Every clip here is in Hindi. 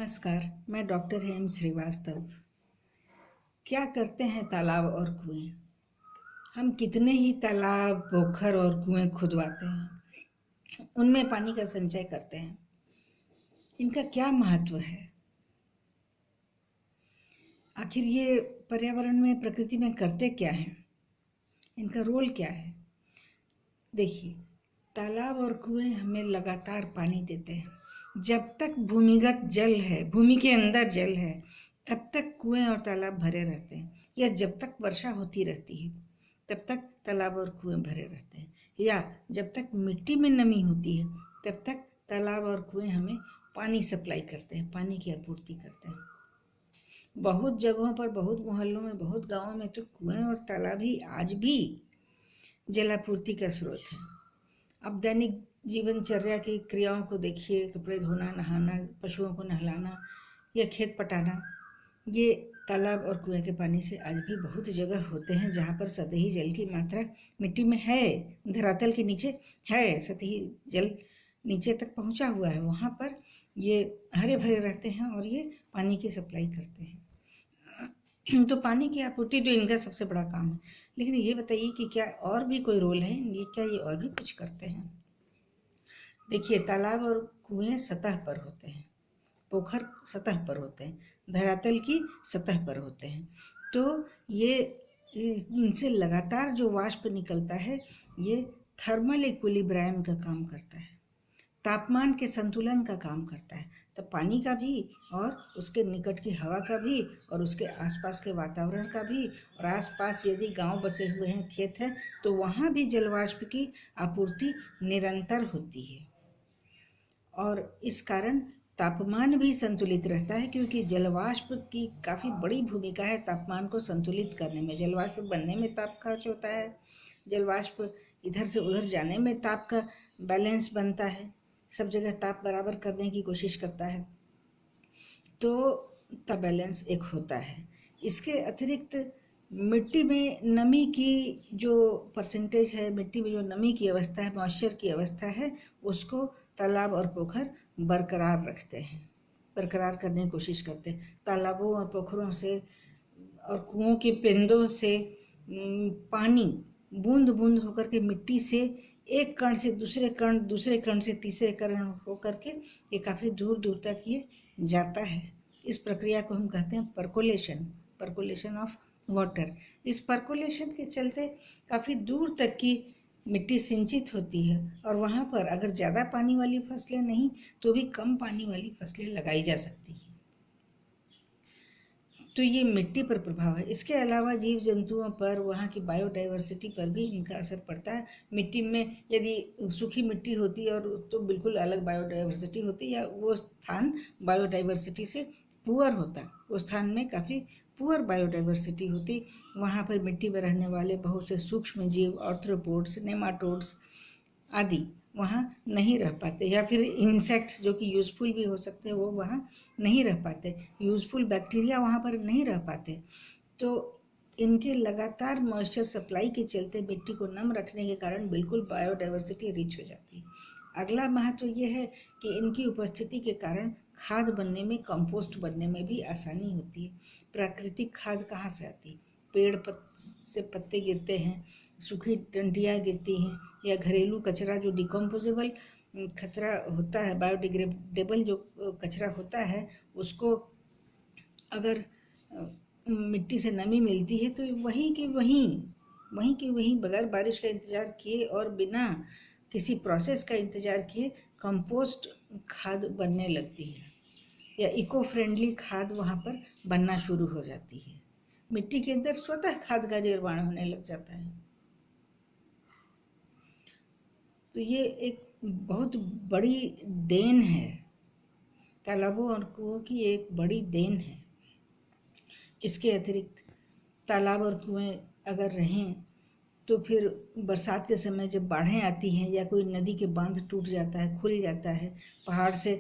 नमस्कार, मैं डॉक्टर हेम श्रीवास्तव। क्या करते हैं तालाब और कुएं? हम कितने ही तालाब, पोखर और कुएं खुदवाते हैं, उनमें पानी का संचय करते हैं। इनका क्या महत्व है? आखिर ये पर्यावरण में, प्रकृति में करते क्या हैं? इनका रोल क्या है? देखिए, तालाब और कुएं हमें लगातार पानी देते हैं। जब तक भूमिगत जल है, भूमि के अंदर जल है, तब तक कुएं और तालाब भरे रहते हैं। या जब तक वर्षा होती रहती है तब तक तालाब और कुएं भरे रहते हैं। या जब तक मिट्टी में नमी होती है तब तक तालाब और कुएं हमें पानी सप्लाई करते हैं, पानी की आपूर्ति करते हैं। बहुत जगहों पर, बहुत मोहल्लों में, बहुत गाँवों में तो कुएं और तालाब ही आज भी जलापूर्ति का स्रोत है। अब दैनिक जीवनचर्या की क्रियाओं को देखिए, कपड़े धोना, नहाना, पशुओं को नहलाना या खेत पटाना, ये तालाब और कुएं के पानी से आज भी बहुत जगह होते हैं जहाँ पर सतही जल की मात्रा मिट्टी में है, धरातल के नीचे है, सतही जल नीचे तक पहुँचा हुआ है। वहाँ पर ये हरे भरे रहते हैं और ये पानी की सप्लाई करते हैं। तो पानी की आपूर्ति तो इनका सबसे बड़ा काम है। लेकिन ये बताइए कि क्या और भी कोई रोल है? क्या ये और भी कुछ करते हैं? देखिए, तालाब और कुएं सतह पर होते हैं, पोखर सतह पर होते हैं, धरातल की सतह पर होते हैं। तो ये इनसे लगातार जो वाष्प निकलता है, ये थर्मल इक्विलिब्रियम का काम करता है, तापमान के संतुलन का काम करता है। तो पानी का भी और उसके निकट की हवा का भी और उसके आसपास के वातावरण का भी, और आसपास यदि गांव बसे हुए हैं, खेत है, तो वहाँ भी जलवाष्प की आपूर्ति निरंतर होती है। और इस कारण तापमान भी संतुलित रहता है, क्योंकि जलवाष्प की काफ़ी बड़ी भूमिका है तापमान को संतुलित करने में। जलवाष्प बनने में ताप खर्च होता है, जलवाष्प इधर से उधर जाने में ताप का बैलेंस बनता है, सब जगह ताप बराबर करने की कोशिश करता है, तो ताप बैलेंस एक होता है। इसके अतिरिक्त मिट्टी में नमी की जो परसेंटेज है, मिट्टी में जो नमी की अवस्था है, मॉइस्चर की अवस्था है, उसको तालाब और पोखर बरकरार रखते हैं, बरकरार करने की कोशिश करते हैं। तालाबों और पोखरों से और कुओं के पेंदों से पानी बूंद बूंद होकर के मिट्टी से एक कण से दूसरे कण, दूसरे कण से तीसरे कण होकर के ये काफ़ी दूर दूर तक ये जाता है। इस प्रक्रिया को हम कहते हैं परकोलेशन, परकोलेशन ऑफ वाटर। इस परकोलेशन के चलते काफ़ी दूर तक की मिट्टी सिंचित होती है, और वहाँ पर अगर ज़्यादा पानी वाली फसलें नहीं तो भी कम पानी वाली फसलें लगाई जा सकती हैं। तो ये मिट्टी पर प्रभाव है। इसके अलावा जीव जंतुओं पर, वहाँ की बायोडाइवर्सिटी पर भी इनका असर पड़ता है। मिट्टी में यदि सूखी मिट्टी होती है और तो बिल्कुल अलग बायोडाइवर्सिटी होती है, या वो स्थान बायोडाइवर्सिटी से पुअर होता, उस स्थान में काफ़ी पुअर बायोडाइवर्सिटी होती, वहाँ पर मिट्टी में रहने वाले बहुत से सूक्ष्म जीव, आर्थ्रोपोड्स, नेमाटोड्स आदि वहाँ नहीं रह पाते, या फिर इंसेक्ट्स जो कि यूज़फुल भी हो सकते हैं वो वहाँ नहीं रह पाते, यूज़फुल बैक्टीरिया वहाँ पर नहीं रह पाते। तो इनके लगातार मॉइस्चर सप्लाई के चलते मिट्टी को नम रखने के कारण बिल्कुल बायोडाइवर्सिटी रिच हो जाती है। अगला महत्व ये है कि इनकी उपस्थिति के कारण खाद बनने में, कंपोस्ट बनने में भी आसानी होती है। प्राकृतिक खाद कहाँ से आती है? पेड़ से पत्ते गिरते हैं, सूखी डंडियाँ गिरती हैं, या घरेलू कचरा जो डिकम्पोजेबल कचरा होता है, बायोडिग्रेडेबल जो कचरा होता है, उसको अगर मिट्टी से नमी मिलती है तो वहीं के वहीं बगैर बारिश का इंतज़ार किए और बिना किसी प्रोसेस का इंतज़ार किए कंपोस्ट खाद बनने लगती है, या इको फ्रेंडली खाद वहाँ पर बनना शुरू हो जाती है। मिट्टी के अंदर स्वतः खाद का निर्माण होने लग जाता है। तो ये एक बहुत बड़ी देन है, तालाबों और कुओं की एक बड़ी देन है। इसके अतिरिक्त तालाब और कुएं अगर रहें तो फिर बरसात के समय जब बाढ़ें आती हैं, या कोई नदी के बांध टूट जाता है, खुल जाता है, पहाड़ से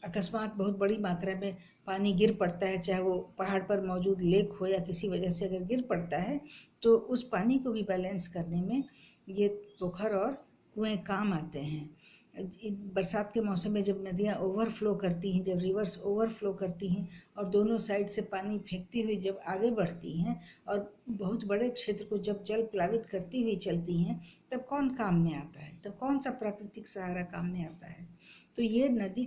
अकस्मात बहुत बड़ी मात्रा में पानी गिर पड़ता है, चाहे वो पहाड़ पर मौजूद लेक हो या किसी वजह से अगर गिर पड़ता है, तो उस पानी को भी बैलेंस करने में ये पोखर और कुएं काम आते हैं। बरसात के मौसम में जब नदियाँ ओवरफ्लो करती हैं, जब रिवर्स ओवरफ्लो करती हैं और दोनों साइड से पानी फेंकती हुई जब आगे बढ़ती हैं और बहुत बड़े क्षेत्र को जब जल प्लावित करती हुई चलती हैं, तब कौन काम में आता है? तब कौन सा प्राकृतिक सहारा काम में आता है? तो ये नदी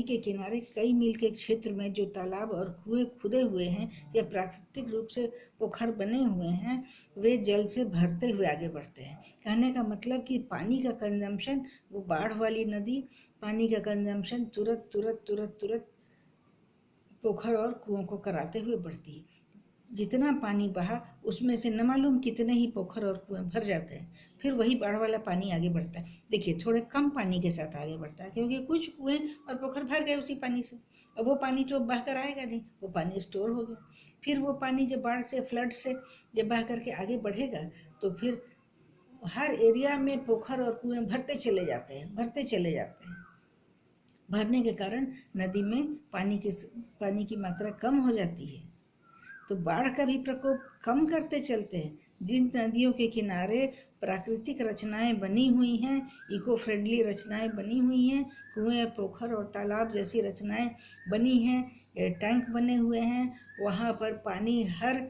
के किनारे कई मील के क्षेत्र में जो तालाब और कुएं खुदे हुए हैं या प्राकृतिक रूप से पोखर बने हुए हैं, वे जल से भरते हुए आगे बढ़ते हैं। कहने का मतलब कि पानी का कंजम्पशन, वो बाढ़ वाली नदी पानी का कंजम्पशन तुरंत पोखर और कुओं को कराते हुए बढ़ती है। जितना पानी बहा उसमें से न मालूम कितने ही पोखर और कुएं भर जाते हैं, फिर वही बाढ़ वाला पानी आगे बढ़ता है। देखिए, थोड़े कम पानी के साथ आगे बढ़ता है, क्योंकि कुछ कुएं और पोखर भर गए उसी पानी से। अब वो पानी तो बह कर आएगा नहीं, वो पानी स्टोर हो गया। फिर वो पानी जब बाढ़ से, फ्लड से जब बह करके आगे बढ़ेगा, तो फिर हर एरिया में पोखर और कुएं भरते चले जाते हैं। भरने के कारण नदी में पानी की मात्रा कम हो जाती है। तो बाढ़ का भी प्रकोप कम करते चलते हैं। जिन नदियों के किनारे प्राकृतिक रचनाएं बनी हुई हैं, इको फ्रेंडली रचनाएं बनी हुई हैं, कुएं, पोखर और तालाब जैसी रचनाएं बनी हैं, टैंक बने हुए हैं, वहाँ पर पानी हर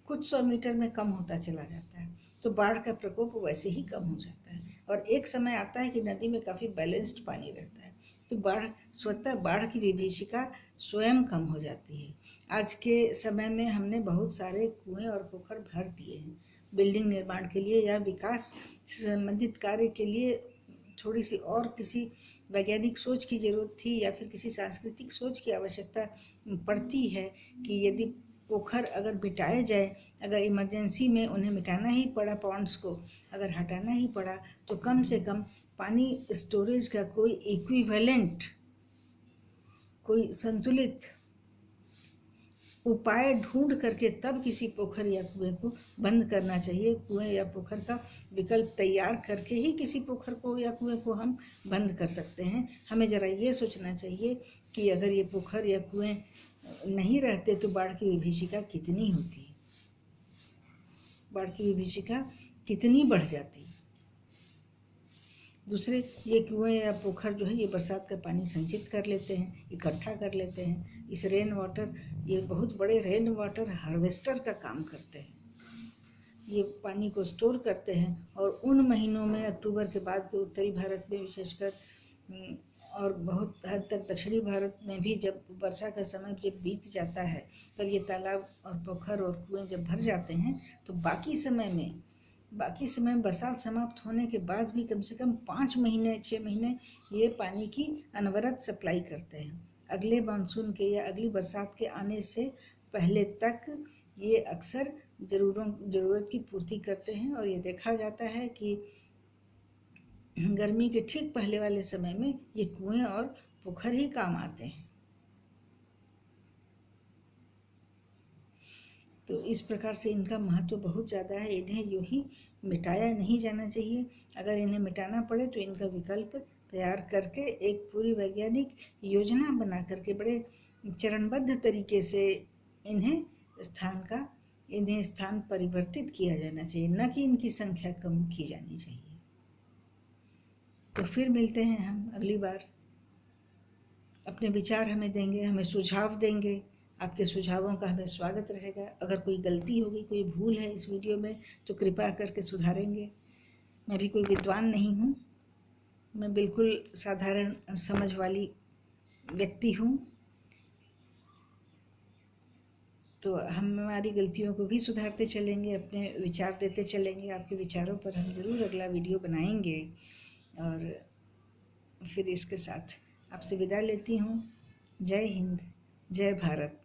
कुछ 100 मीटर में कम होता चला जाता है। तो बाढ़ का प्रकोप वैसे ही कम हो जाता है और एक समय आता है कि नदी में काफ़ी बैलेंस्ड पानी रहता है। तो बाढ़ की विभीषिका स्वयं कम हो जाती है। आज के समय में हमने बहुत सारे कुएं और पोखर भर दिए हैं। बिल्डिंग निर्माण के लिए या विकास से संबंधित कार्य के लिए थोड़ी सी और किसी वैज्ञानिक सोच की ज़रूरत थी या फिर किसी सांस्कृतिक सोच की आवश्यकता पड़ती है कि यदि पोखर अगर मिटाए जाए, अगर इमरजेंसी में उन्हें मिटाना ही पड़ा, पॉन्ड्स को अगर हटाना ही पड़ा, तो कम से कम पानी स्टोरेज का कोई इक्विवेलेंट, कोई संतुलित उपाय ढूंढ करके तब किसी पोखर या कुएं को बंद करना चाहिए। कुएं या पोखर का विकल्प तैयार करके ही किसी पोखर को या कुएं को हम बंद कर सकते हैं। हमें ज़रा ये सोचना चाहिए कि अगर ये पोखर या कुएं नहीं रहते तो बाढ़ की विभीषिका कितनी होती, बाढ़ की विभीषिका कितनी बढ़ जाती। दूसरे, ये कुएं या पोखर जो है ये बरसात का पानी संचित कर लेते हैं, इकट्ठा कर लेते हैं। इस रेन वाटर, ये बहुत बड़े रेन वाटर हार्वेस्टर का काम करते हैं। ये पानी को स्टोर करते हैं और उन महीनों में, अक्टूबर के बाद के उत्तरी भारत में विशेषकर और बहुत हद तक दक्षिणी भारत में भी, जब वर्षा का समय जब बीत जाता है, तब ये तालाब और पोखर और कुएं जब भर जाते हैं, तो बाकी समय बरसात समाप्त होने के बाद भी कम से कम 5 महीने 6 महीने ये पानी की अनवरत सप्लाई करते हैं। अगले मानसून के या अगली बरसात के आने से पहले तक ये अक्सर ज़रूरत की पूर्ति करते हैं। और ये देखा जाता है कि गर्मी के ठीक पहले वाले समय में ये कुएं और पोखर ही काम आते हैं। तो इस प्रकार से इनका महत्व बहुत ज़्यादा है। इन्हें यूँ ही मिटाया नहीं जाना चाहिए। अगर इन्हें मिटाना पड़े तो इनका विकल्प तैयार करके एक पूरी वैज्ञानिक योजना बना करके बड़े चरणबद्ध तरीके से इन्हें स्थान परिवर्तित किया जाना चाहिए, न कि इनकी संख्या कम की जानी चाहिए। तो फिर मिलते हैं हम अगली बार। अपने विचार हमें देंगे, हमें सुझाव देंगे। आपके सुझावों का हमें स्वागत रहेगा। अगर कोई गलती होगी, कोई भूल है इस वीडियो में, तो कृपया करके सुधारेंगे। मैं भी कोई विद्वान नहीं हूँ, मैं बिल्कुल साधारण समझ वाली व्यक्ति हूँ। तो हम हमारी गलतियों को भी सुधारते चलेंगे, अपने विचार देते चलेंगे। आपके विचारों पर हम ज़रूर अगला वीडियो बनाएंगे। और फिर इसके साथ आपसे विदा लेती हूँ। जय हिंद, जय भारत।